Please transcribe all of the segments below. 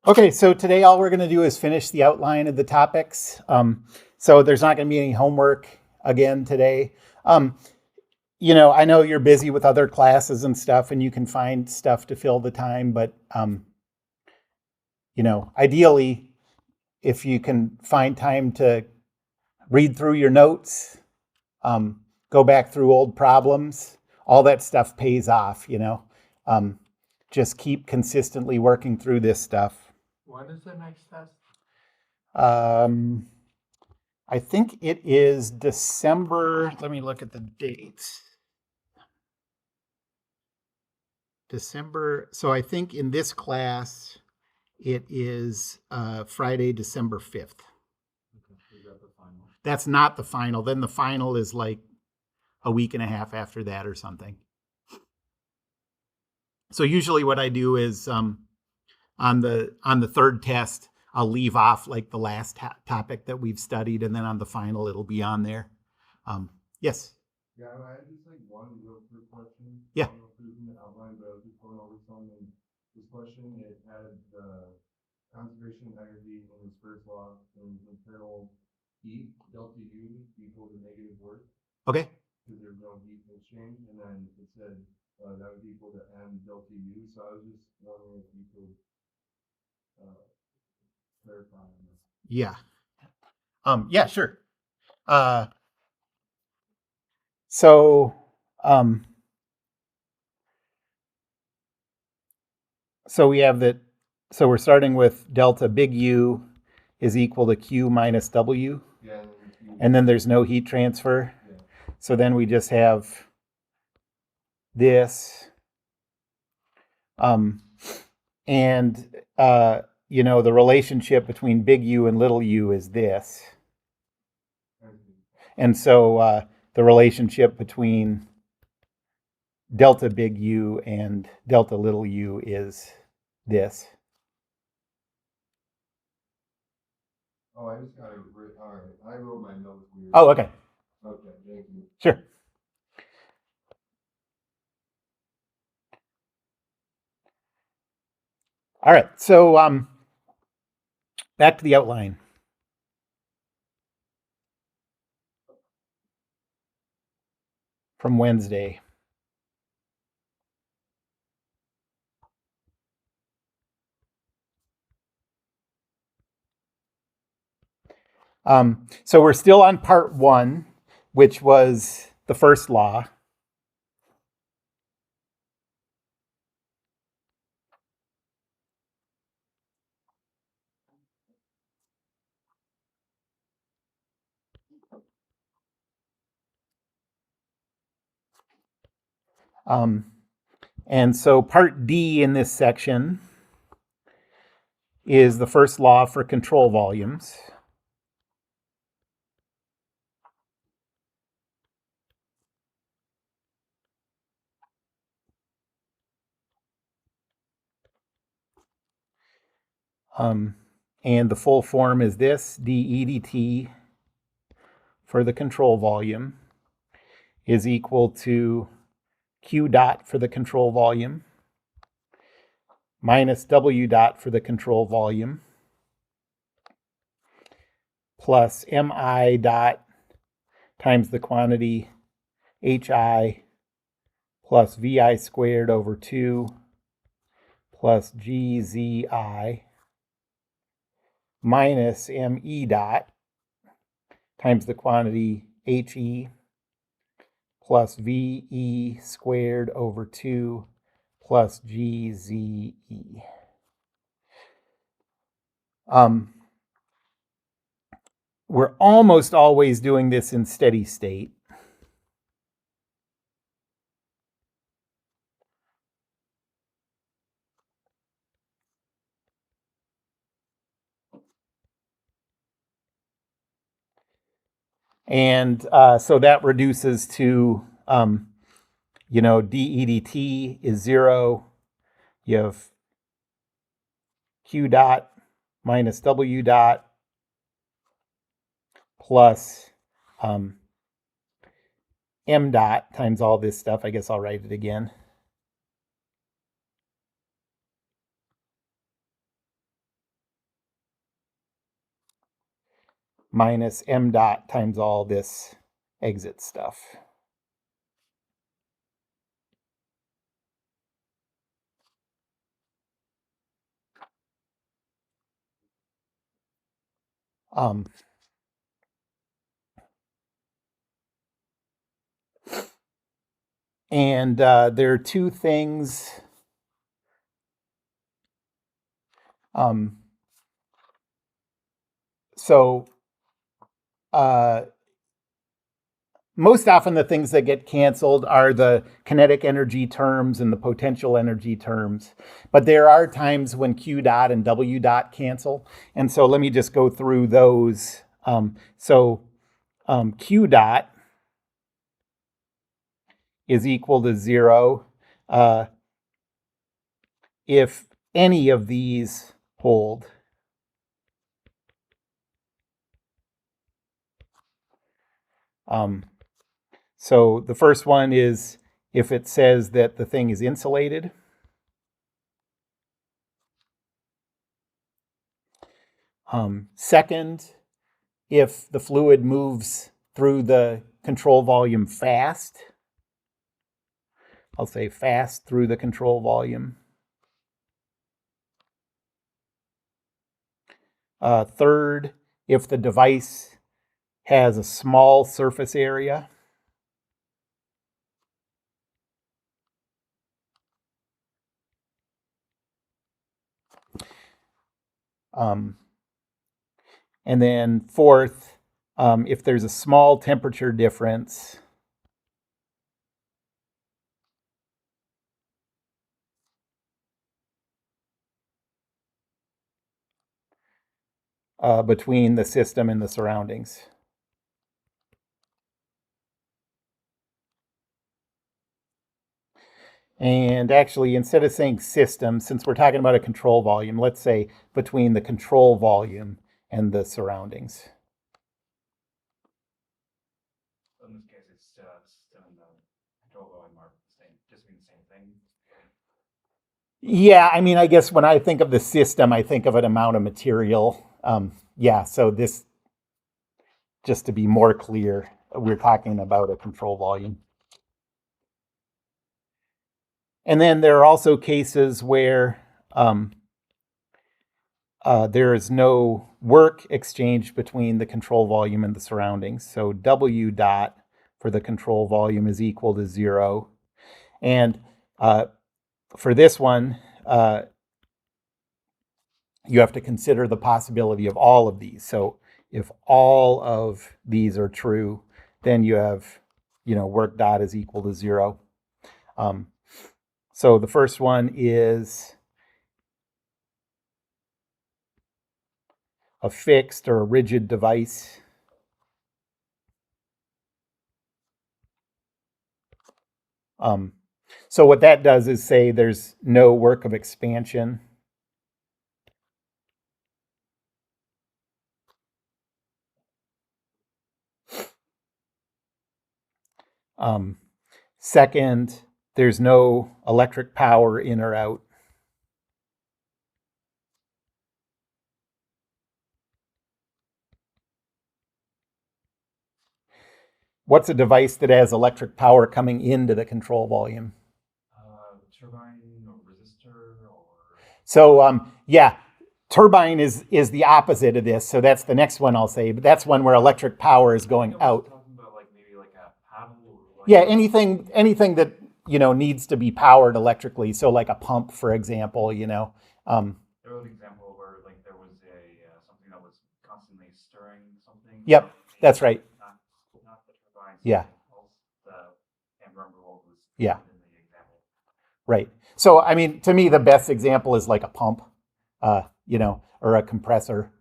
Okay, so today all we're going to do is finish the outline of the topics. So there's not going to be any homework again today. Um, I know you're busy with other classes and stuff, and you can find stuff to fill the time, but ideally, if you can find time to read through your notes, go back through old problems, all that stuff pays off. Um, just keep consistently working through this stuff. When is the next test? Um, I think it is December. Let me look at the dates. December. So I think in this class, it is Friday, December 5th. Okay, is that the final? That's not the final. Then the final is like a week and a half after that or something. So usually what I do is on the third test, I'll leave off like the last topic that we've studied, and then on the final, it'll be on there. Yes. Yeah, I had just like one real quick question. Yeah. I don't know if it was in the outline, but I was just going over something. This question, it had conservation of energy in its first law and internal heat, delta U equal to negative work. Okay. Because there's no heat exchange, and then it said that was equal to M delta U. So I was just wondering if you could clarify on this. Yeah. Yeah, sure. Uh, so, um, so we have that. So we're starting with delta big U is equal to Q minus W. Yeah. And then there's no heat transfer. Yeah. So then we just have this. And the relationship between big U and little u is this. And so the relationship between delta big U and delta little u is this. Oh, I just got it. All right. I wrote my notes weird. Oh, okay. Okay, thank you. Sure. All right. So back to the outline. From Wednesday. So we're still on part one, which was the first law. And so part D in this section is the first law for control volumes. And the full form is this: dE dt for the control volume is equal to Q dot for the control volume minus W dot for the control volume plus MI dot times the quantity HI plus VI squared over 2 plus GZI minus ME dot times the quantity HE plus VE squared over 2 plus GZE. We're almost always doing this in steady state. And so that reduces to, dE dt is 0. You have Q dot minus W dot plus M dot times all this stuff. I guess I'll write it again. minus m dot times all this exit stuff. Um, and there are two things. So most often the things that get canceled are the kinetic energy terms and the potential energy terms. But there are times when Q dot and W dot cancel. And so let me just go through those. Q dot is equal to 0 if any of these hold. So the first one is if it says that the thing is insulated. Second, if the fluid moves through the control volume fast. I'll say fast through the control volume. Third, if the device has a small surface area. And then fourth, if there's a small temperature difference between the system and the surroundings. And actually, instead of saying system, since we're talking about a control volume, let's say between the control volume and the surroundings. So in this case, it's the system and the control volume are the same, just mean the same thing. Yeah, I mean, I guess when I think of the system, I think of an amount of material. Yeah, so this, just to be more clear, we're talking about a control volume. And then there are also cases where there is no work exchange between the control volume and the surroundings. So W dot for the control volume is equal to 0. And for this one, you have to consider the possibility of all of these. So if all of these are true, then you have, work dot is equal to 0. So the first one is a fixed or a rigid device. So what that does is say there's no work of expansion. Second, there's no electric power in or out. What's a device that has electric power coming into the control volume? Turbine or resistor or. So yeah, turbine is the opposite of this. So that's the next one I'll say. But that's one where electric power is going out. Talking about like maybe like a paddle or like. Yeah, anything that needs to be powered electrically. So like a pump, for example. There was an example where like there was a something that was constantly stirring something. Yep, that's right. Not the turbine. Yeah. The can't remember what was. Yeah. In the example. Right. So I mean, to me, the best example is like a pump, or a compressor.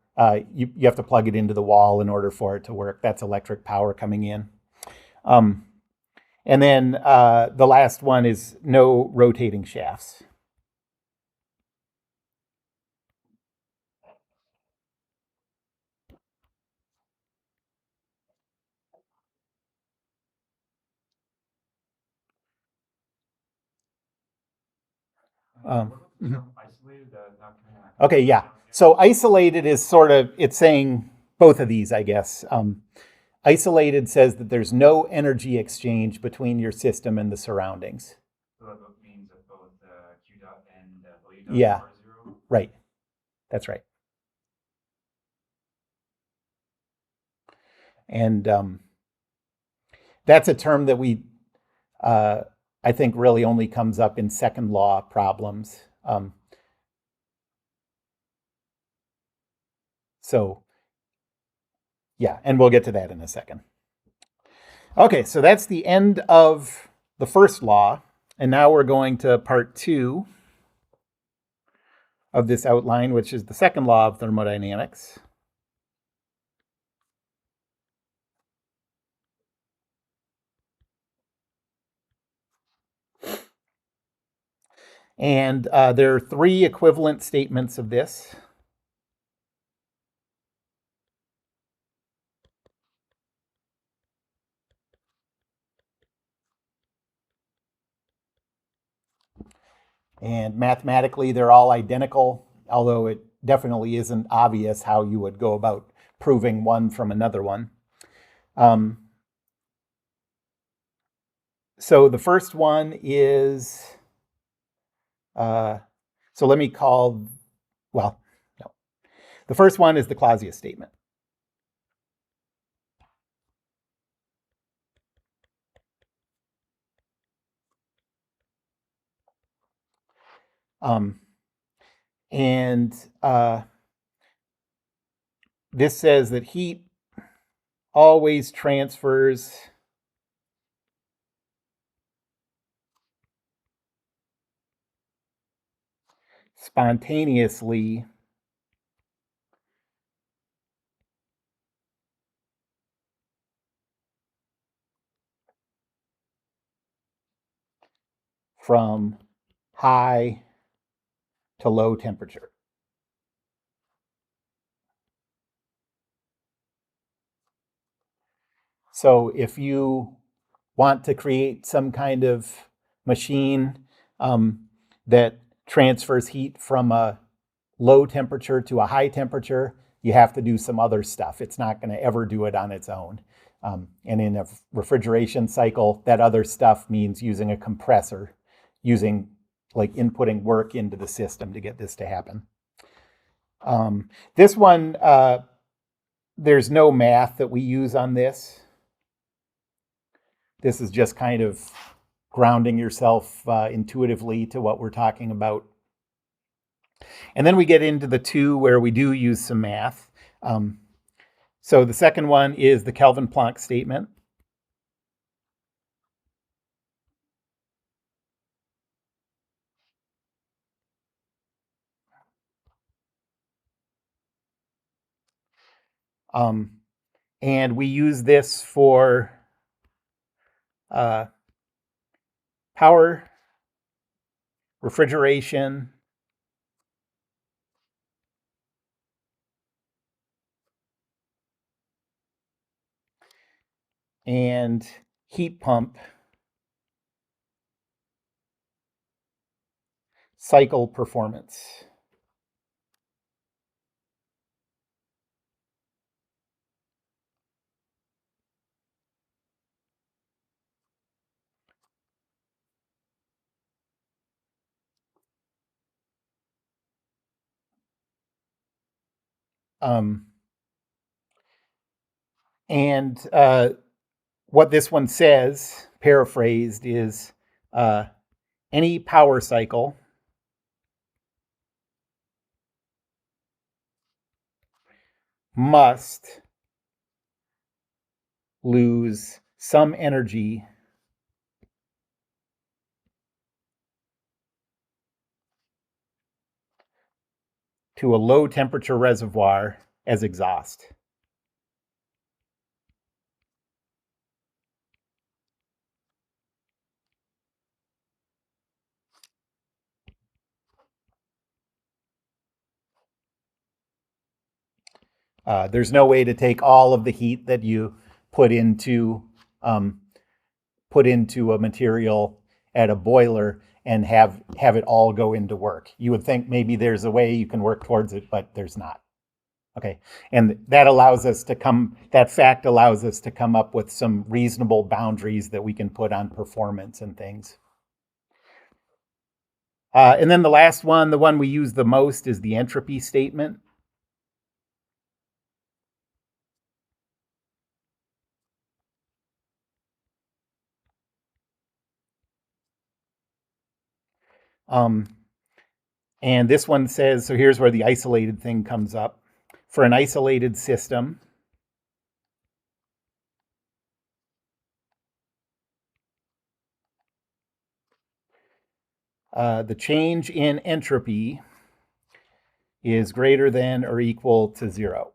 You have to plug it into the wall in order for it to work. That's electric power coming in. And then the last one is no rotating shafts. Isolated, Okay, yeah. So isolated is sort of, it's saying both of these, I guess. Isolated says that there's no energy exchange between your system and the surroundings. So that means that both Q dot and W dot Yeah. are 0? Right. That's right. And that's a term that I think really only comes up in second law problems. So, yeah, and we'll get to that in a second. Okay, so that's the end of the first law. And now we're going to part 2 of this outline, which is the second law of thermodynamics. And there are 3 equivalent statements of this. And mathematically, they're all identical, although it definitely isn't obvious how you would go about proving one from another one. So the first one is, so let me call, well, no. The first one is the Clausius statement. And this says that heat always transfers spontaneously from high to low temperature. So if you want to create some kind of machine that transfers heat from a low temperature to a high temperature, you have to do some other stuff. It's not going to ever do it on its own. And in a refrigeration cycle, that other stuff means using a compressor, using like inputting work into the system to get this to happen. This one, there's no math that we use on this. This is just kind of grounding yourself intuitively to what we're talking about. And then we get into the 2 where we do use some math. So the second one is the Kelvin-Planck statement. And we use this for power, refrigeration, and heat pump cycle performance. And what this one says, paraphrased, is any power cycle must lose some energy to a low temperature reservoir as exhaust. There's no way to take all of the heat that you put into a material at a boiler and have it all go into work. You would think maybe there's a way you can work towards it, but there's not. Okay, and that allows us to that fact allows us to come up with some reasonable boundaries that we can put on performance and things. And then the last one, the one we use the most, is the entropy statement. And this one says, so here's where the isolated thing comes up. For an isolated system, the change in entropy is greater than or equal to 0.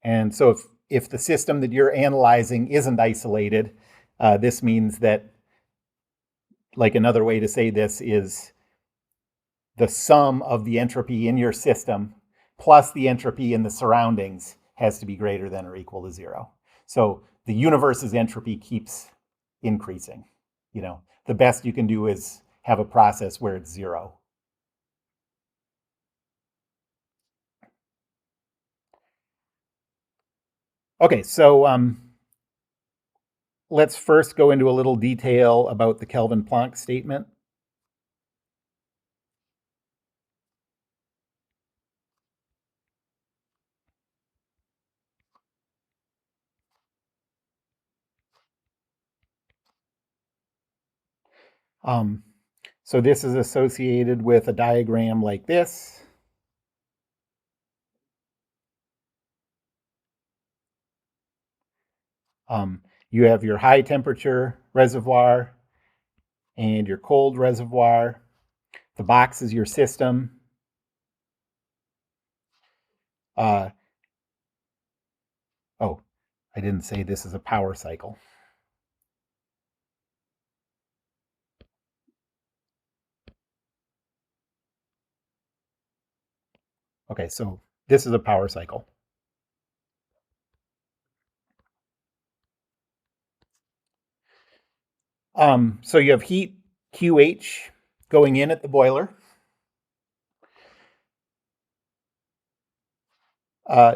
And so if the system that you're analyzing isn't isolated, this means that, like, another way to say this is the sum of the entropy in your system plus the entropy in the surroundings has to be greater than or equal to 0. So the universe's entropy keeps increasing. You know, the best you can do is have a process where it's 0. Okay, so let's first go into a little detail about the Kelvin-Planck statement. So this is associated with a diagram like this. You have your high temperature reservoir and your cold reservoir. The box is your system. Oh, I didn't say this is a power cycle. Okay, so this is a power cycle. So you have heat QH going in at the boiler.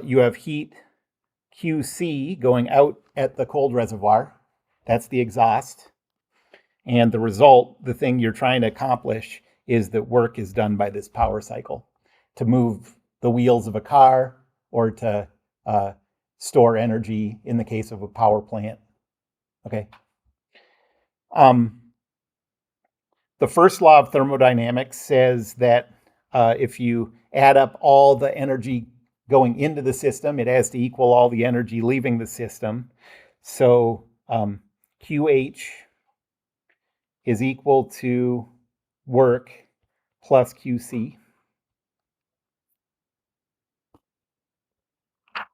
You have heat QC going out at the cold reservoir. That's the exhaust. And the result, the thing you're trying to accomplish, is that work is done by this power cycle to move the wheels of a car or to store energy in the case of a power plant. Okay. The first law of thermodynamics says that if you add up all the energy going into the system, it has to equal all the energy leaving the system. So QH is equal to work plus QC. Not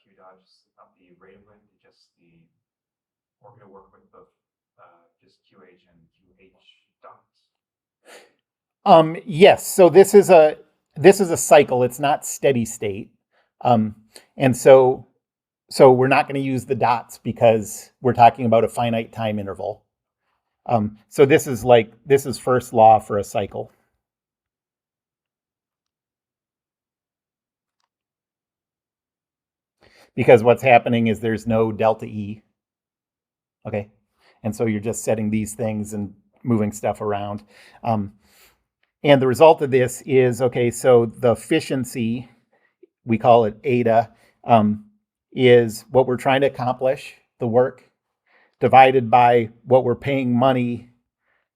Q dot, not the rate of wind, just the, we're going to work with both just QH and QH dots. Yes. So this is a cycle. It's not steady state, and so we're not going to use the dots because we're talking about a finite time interval. So this is first law for a cycle. Because what's happening is there's no delta E. Okay. And so you're just setting these things and moving stuff around. And the result of this is, okay, so the efficiency, we call it eta, is what we're trying to accomplish, the work, divided by what we're paying money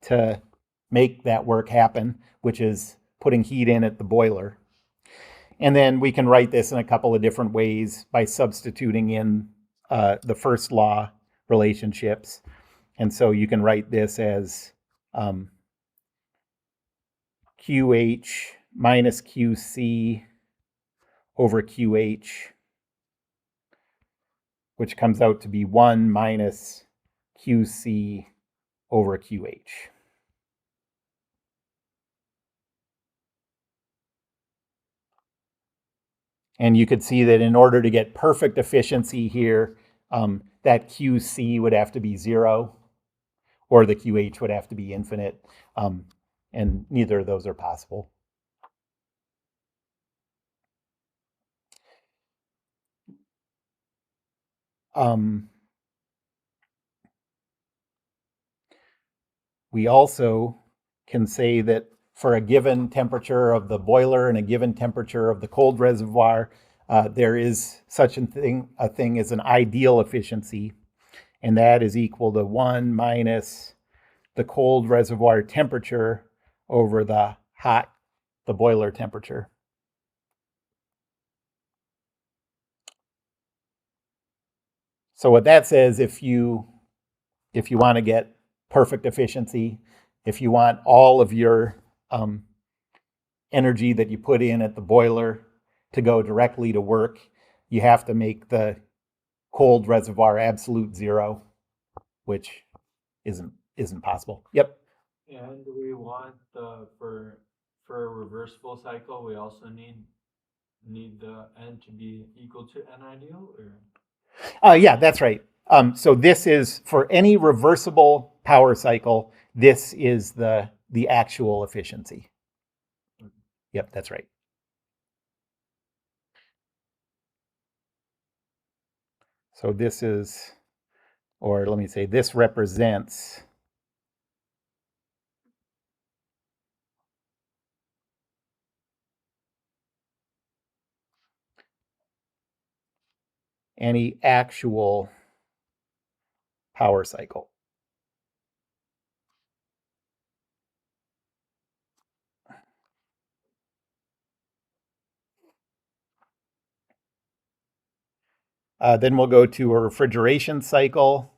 to make that work happen, which is putting heat in at the boiler. And then we can write this in a couple of different ways by substituting in the first law relationships. And so you can write this as QH minus QC over QH, which comes out to be 1 minus QC over QH. And you could see that in order to get perfect efficiency here, that QC would have to be 0, or the QH would have to be infinite, and neither of those are possible. We also can say that for a given temperature of the boiler and a given temperature of the cold reservoir, there is such a thing as an ideal efficiency, and that is equal to 1 minus the cold reservoir temperature over the boiler temperature. So what that says, if you want to get perfect efficiency, if you want all of your energy that you put in at the boiler to go directly to work, you have to make the cold reservoir absolute 0, which isn't possible. Yep. And we want for a reversible cycle, we also need the n to be equal to n ideal, or Yeah, that's right. So this is for any reversible power cycle. This is the actual efficiency. Yep, that's right. So this is, or let me say, this represents any actual power cycle. Then we'll go to a refrigeration cycle.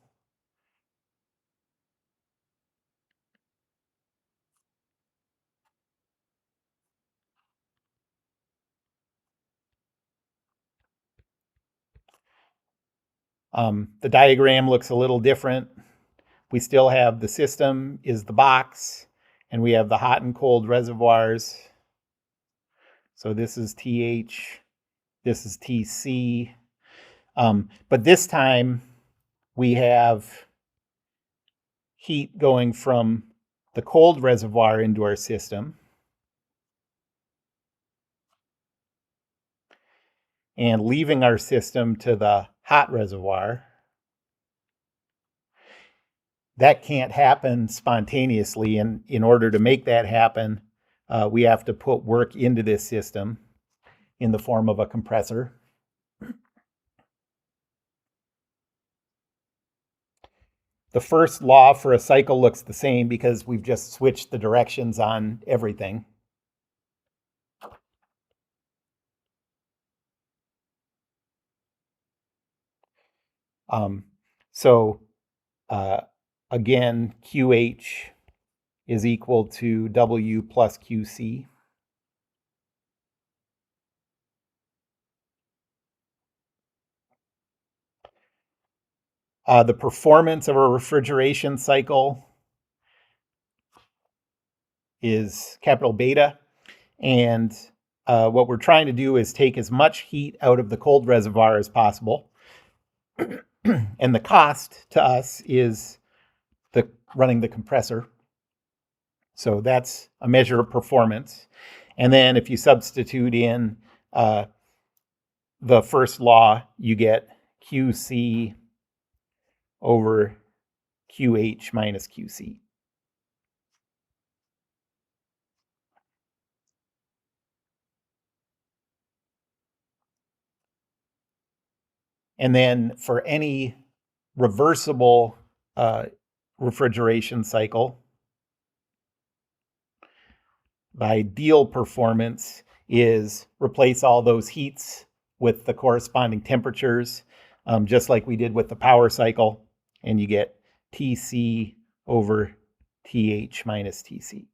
The diagram looks a little different. We still have the system is the box, and we have the hot and cold reservoirs. So this is TH, this is TC. But this time we have heat going from the cold reservoir into our system, and leaving our system to the hot reservoir. That can't happen spontaneously, and in order to make that happen, we have to put work into this system in the form of a compressor. The first law for a cycle looks the same because we've just switched the directions on everything. So again, QH is equal to W plus QC. The performance of a refrigeration cycle is capital beta. And what we're trying to do is take as much heat out of the cold reservoir as possible. And the cost to us is running the compressor. So that's a measure of performance. And then if you substitute in the first law, you get QC over QH minus QC. And then for any reversible refrigeration cycle, the ideal performance is replace all those heats with the corresponding temperatures, just like we did with the power cycle, and you get TC over TH minus TC.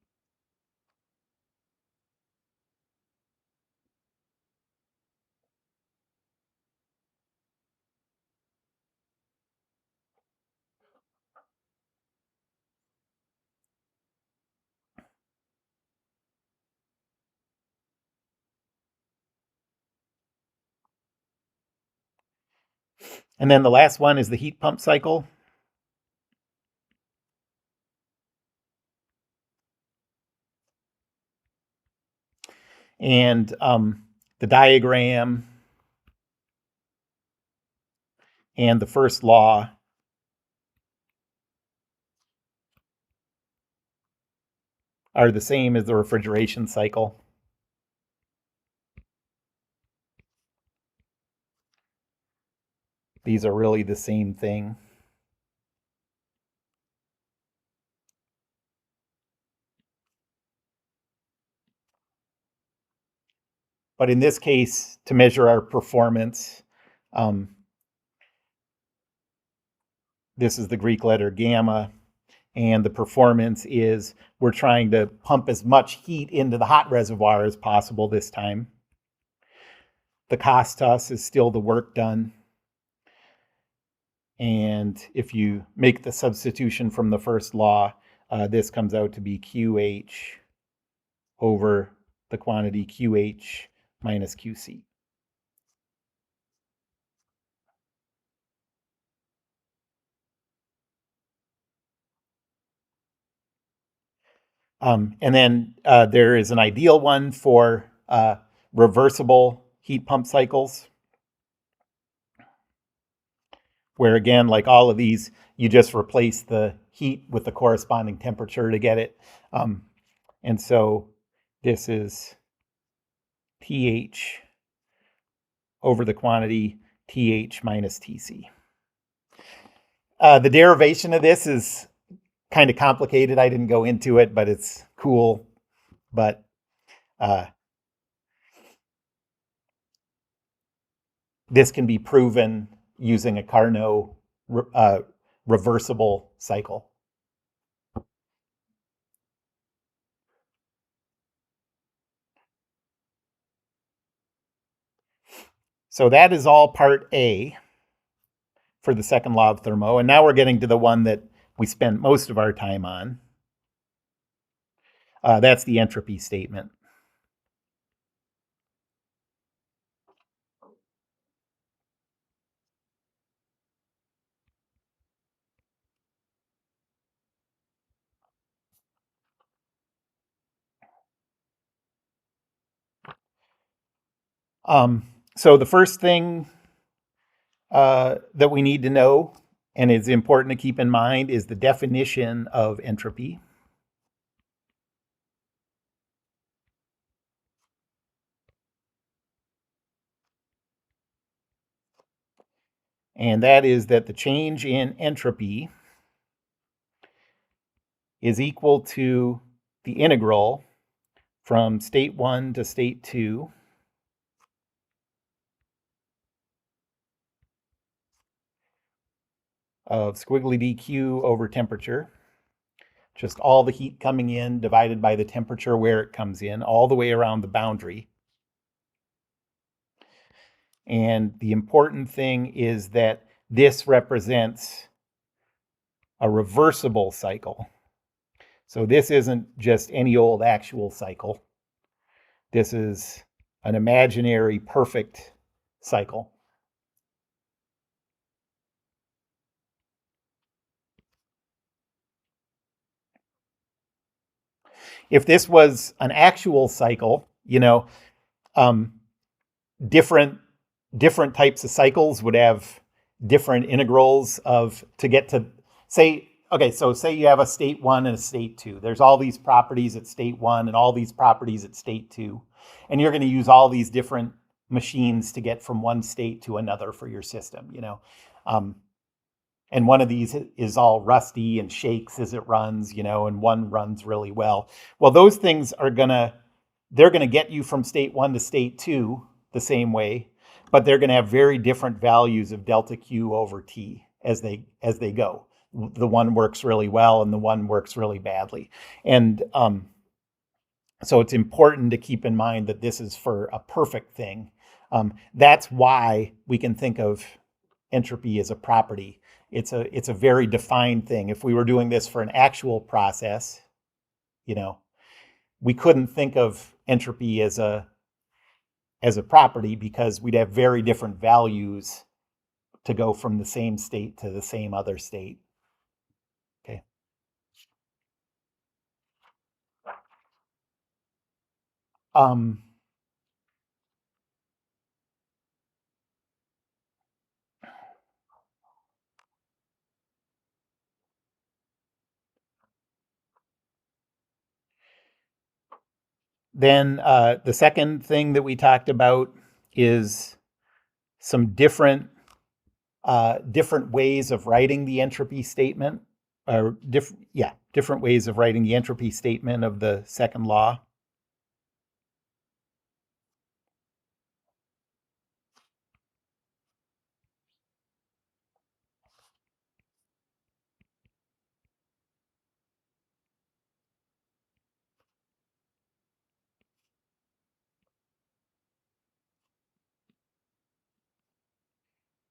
And then the last one is the heat pump cycle. And the diagram and the first law are the same as the refrigeration cycle. These are really the same thing. But in this case, to measure our performance, this is the Greek letter gamma, and the performance is we're trying to pump as much heat into the hot reservoir as possible this time. The cost to us is still the work done. And if you make the substitution from the first law, this comes out to be QH over the quantity QH minus QC. And then there is an ideal one for reversible heat pump cycles, where again, like all of these, you just replace the heat with the corresponding temperature to get it. And so this is TH over the quantity TH minus TC. The derivation of this is kind of complicated. I didn't go into it, but it's cool. But this can be proven using a Carnot reversible cycle. So that is all part A for the second law of Thermo. And now we're getting to the one that we spent most of our time on. That's the entropy statement. So the first thing that we need to know, and is important to keep in mind, is the definition of entropy. And that is that the change in entropy is equal to the integral from state 1 to state 2 of squiggly dq over temperature. Just all the heat coming in divided by the temperature where it comes in, all the way around the boundary. And the important thing is that this represents a reversible cycle. So this isn't just any old actual cycle. This is an imaginary perfect cycle. If this was an actual cycle, different types of cycles would have different integrals to get to, say you have a state 1 and a state 2. There's all these properties at state 1 and all these properties at state 2. And you're going to use all these different machines to get from one state to another for your system, and one of these is all rusty and shakes as it runs, and one runs really well. Well, those things they're going to get you from state 1 to state 2 the same way, but they're going to have very different values of delta Q over T as they go. The one works really well and the one works really badly. And so it's important to keep in mind that this is for a perfect thing. That's why we can think of entropy as a property. It's a very defined thing. If we were doing this for an actual process, we couldn't think of entropy as a property because we'd have very different values to go from the same state to the same other state. Okay. Then the second thing that we talked about is some different ways of writing the entropy statement, or different ways of writing the entropy statement of the second law.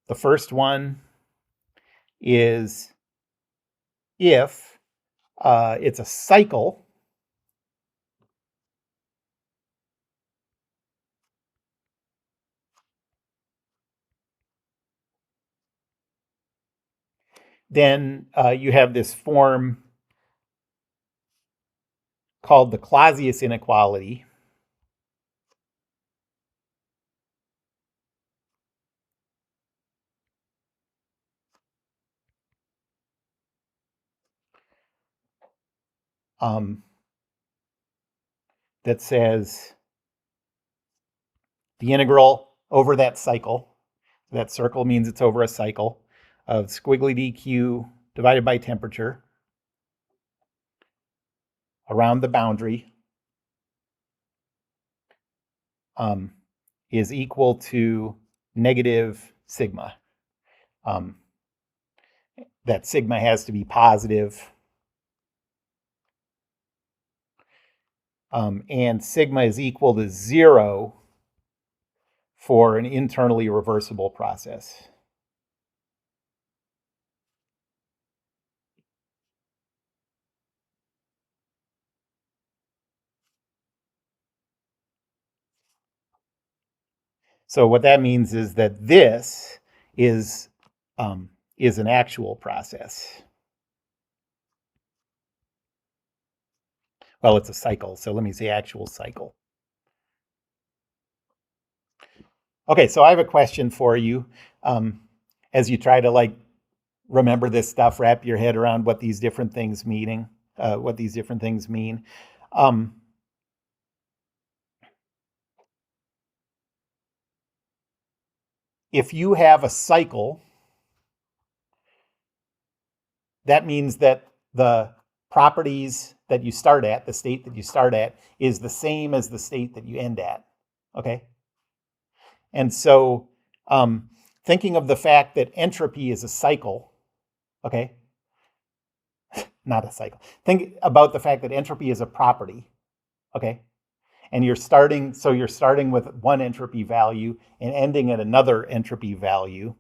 The first one is if it's a cycle, then you have this form called the Clausius inequality. That says the integral over that cycle, that circle means it's over a cycle, of squiggly dq divided by temperature around the boundary is equal to negative sigma. That sigma has to be positive. And sigma is equal to 0 for an internally reversible process. So what that means is that this is an actual process. Well, it's a cycle, so let me say actual cycle. Okay, so I have a question for you. As you try to remember this stuff, wrap your head around what these different things mean. If you have a cycle, that means that the properties that you start at, the state that you start at, is the same as the state that you end at. Okay? And so thinking of the fact that entropy is a cycle, okay? Not a cycle. Think about the fact that entropy is a property, okay? And you're starting with one entropy value and ending at another entropy value.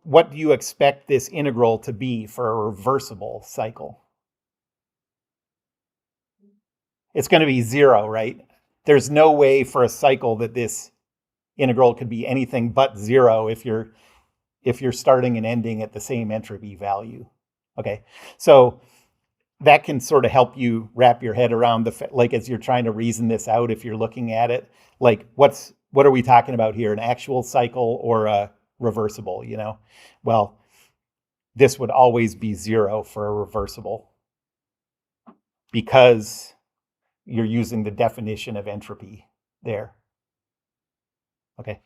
What do you expect this integral to be for a reversible cycle? It's going to be 0, right? There's no way for a cycle that this integral could be anything but 0 if you're starting and ending at the same entropy value. Okay, so that can sort of help you wrap your head around as you're trying to reason this out. If you're looking at it, what are we talking about here? An actual cycle or a reversible? Well, this would always be 0 for a reversible because you're using the definition of entropy there. Okay.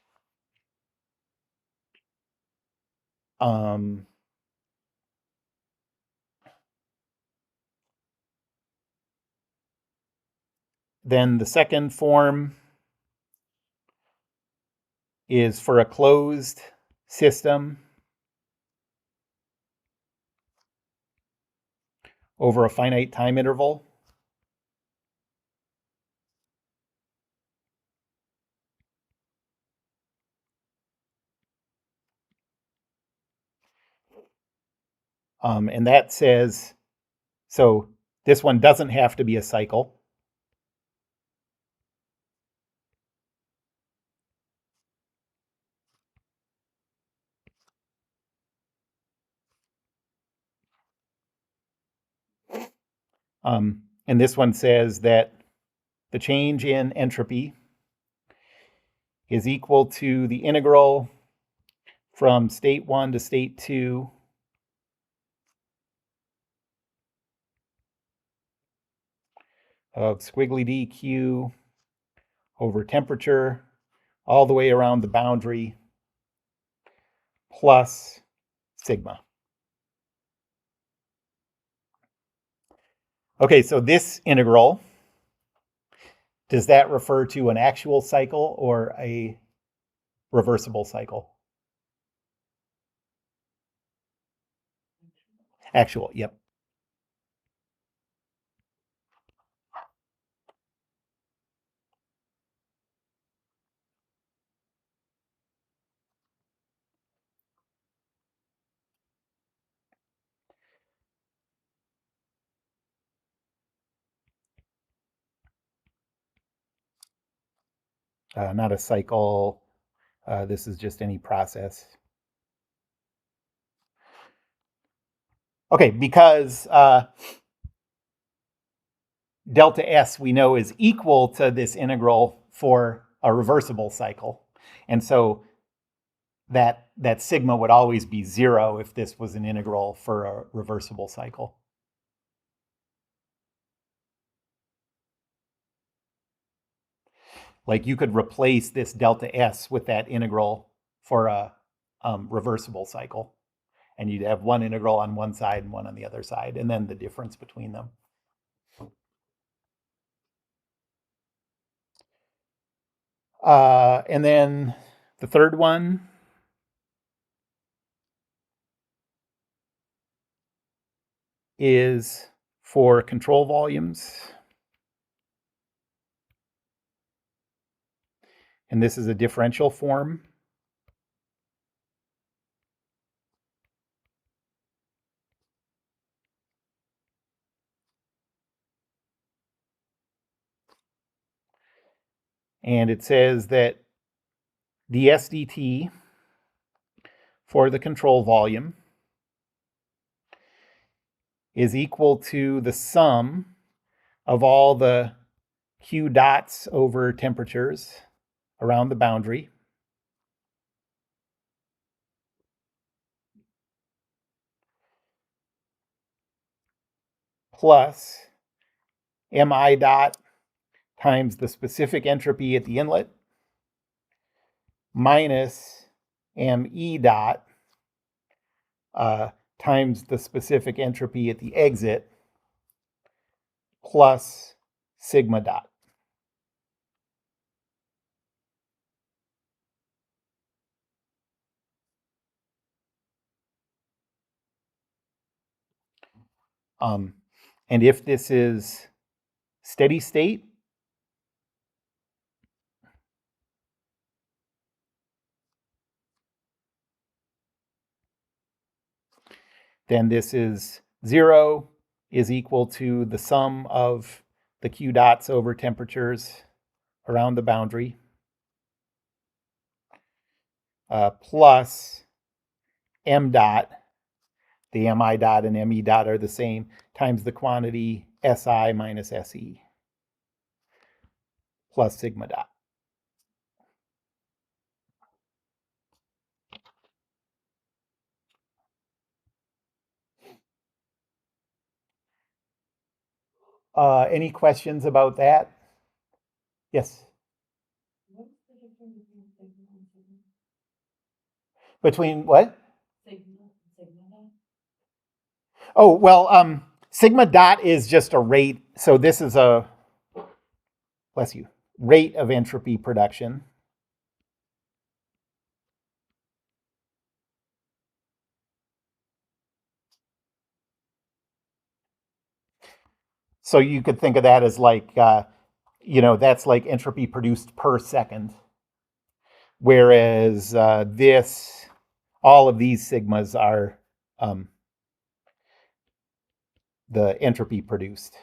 Then the second form is for a closed system over a finite time interval. And that says, so this one doesn't have to be a cycle. And this one says that the change in entropy is equal to the integral from state 1 to state 2 of squiggly dq over temperature all the way around the boundary plus sigma. Okay, so this integral, does that refer to an actual cycle or a reversible cycle? Actual, yep. Not a cycle. This is just any process. Okay, because delta S we know is equal to this integral for a reversible cycle. And so that sigma would always be 0 if this was an integral for a reversible cycle. Like you could replace this delta S with that integral for a reversible cycle. And you'd have one integral on one side and one on the other side, and then the difference between them. And then the third one is for control volumes. And this is a differential form. And it says that the SDT for the control volume is equal to the sum of all the Q dots over temperatures around the boundary plus MI dot times the specific entropy at the inlet minus ME dot times the specific entropy at the exit plus sigma dot. And if this is steady state, then this is 0 is equal to the sum of the Q dots over temperatures around the boundary plus M dot, the MI dot and ME dot are the same, times the quantity SI minus SE plus sigma dot. Any questions about that? Yes. What's the difference between sigma and sigma? Between what? Sigma and sigma. Oh, well, sigma dot is just a rate. So this is a, bless you, rate of entropy production. So you could think of that as like, that's like entropy produced per second. Whereas all of these sigmas are the entropy produced.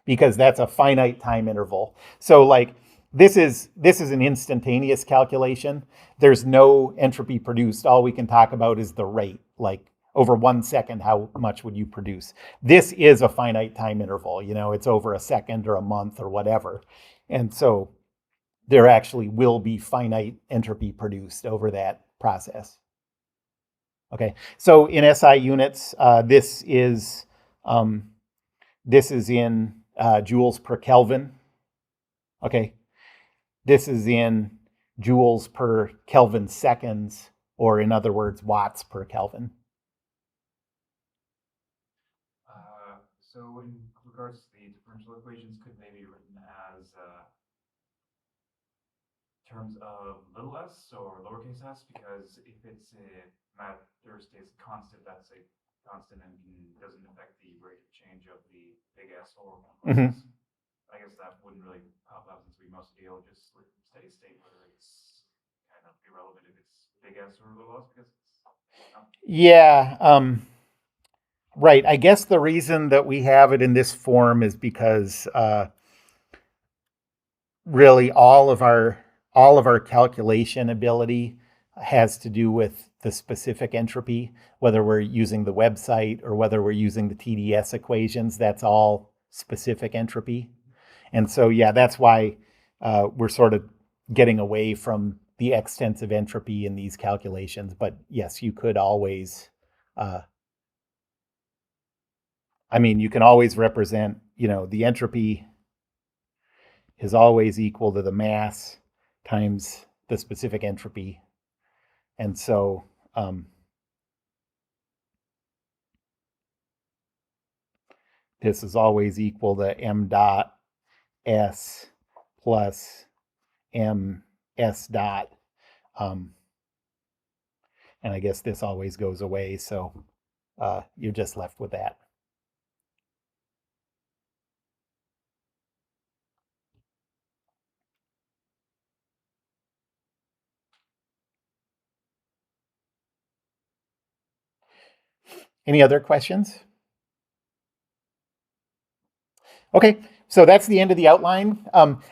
Because that's a finite time interval. So like this is an instantaneous calculation. There's no entropy produced. All we can talk about is the rate. Like, over 1 second, how much would you produce? This is a finite time interval, it's over a second or a month or whatever. And so there actually will be finite entropy produced over that process. Okay, so in SI units, this is in joules per Kelvin. Okay, this is in joules per Kelvin seconds, or in other words, watts per Kelvin. So in regards to the differential equations, could they be written as terms of little s or lowercase s? Because if it's a matter stays constant, that's a constant and doesn't affect the rate of change of the big S or Mhm. I guess that wouldn't really pop out since we mostly deal just with steady state, whether it's kind of irrelevant if it's big S or little s, because Yeah, right. I guess the reason that we have it in this form is because really all of our calculation ability has to do with the specific entropy, whether we're using the website or whether we're using the TDS equations. That's all specific entropy. And so, yeah, that's why we're sort of getting away from the extensive entropy in these calculations. But yes, you could always, you can always represent, the entropy is always equal to the mass times the specific entropy. And so, this is always equal to m dot s plus m s dot. And I guess this always goes away, so you're just left with that. Any other questions? Okay, so that's the end of the outline.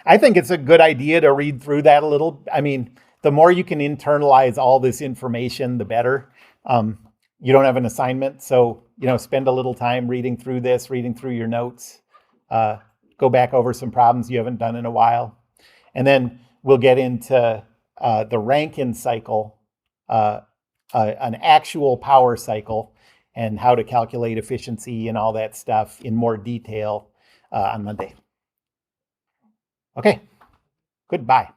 I think it's a good idea to read through that a little. I mean, the more you can internalize all this information, the better. You don't have an assignment, so spend a little time reading through this, reading through your notes. Go back over some problems you haven't done in a while, and then we'll get into the Rankine cycle, an actual power cycle, and how to calculate efficiency and all that stuff in more detail on Monday. Okay, goodbye.